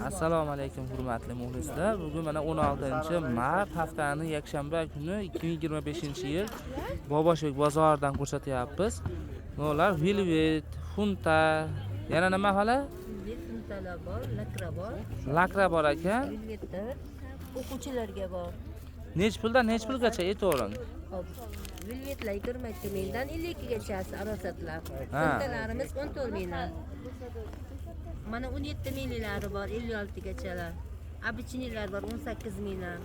Assalomu alaykum hurmatli muxlislar. Bugun mana 16-mart haftaning yakshanba kuni 2025-yil Bobosbek bozoridan ko'rsatyapmiz. Ular velvet, funta, yana nima hali? Funtalar bor, lakra bor. Lakra bor ekan. Velvetlar o'quvchilarga bor. Nech puldan nech pulgacha aytavering? Hop. Velvetlar 22 mingdan 52 gachasi arosatlar. Ha. Funtalarimiz 14 mingdan. Mana 17 minglari bor, 56 gachalar. Abichinilar bor 18 mingdan.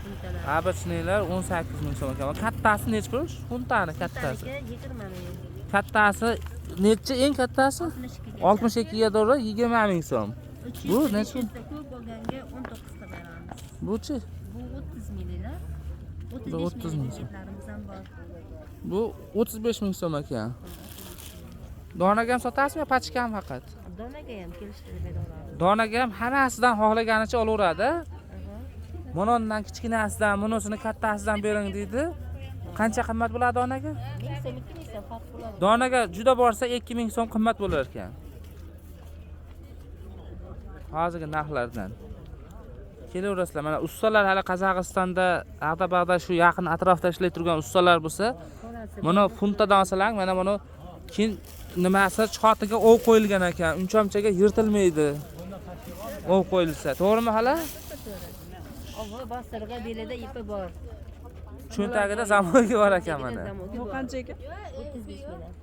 Funtalar. Abichinilar 18 ming so'm ekan. Kattasi nech pul? Funtani kattasi. 20 ming. Kattasi necha eng kattasi? 62 ga to'g'ri 20 ming so'm. Bu nech pul? Ko'p bo'lganga 19 ta beramiz. Bu-chi? Bu 30 minglar. 30 ming so'm. ham bor. Bu 35 ming so'm ekan. Donaga ham sotasizmi, pachkami faqat? Donaga ham kelishtirib beraveramiz. Donaga ham hammasidan xohlaganicha olaveradi. Mana undan kichkinasidan, bunisini kattasidan bering deydi. Qancha qimmat bo'ladi donaga? 1000 so'm, 2000 so'm farq bo'ladi. Donaga juda borsa 2000 so'm qimmat bo'lar ekan. Hozirgi narxlardan. Kelaverasizlar. Mana ustalar hali Qozog'istonda, Ag'dabag'da shu yaqin atrofda ishlayib turgan ustalar bo'lsa, mana funtadan olsalar, mana buni keyin nimasi chotiga ov qo'yilgan ekan. Unchomchaga yirtilmaydi. Ov qo'yilsa, to'g'rimi hali? Avval bostirga belida ipi bor. Cho'ntagida zamogi bor ekan mana. Bu qancha ekan? 35 ming.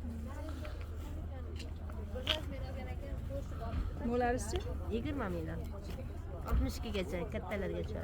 Mo'larisi 20 mingdan 62 gacha kattalargacha.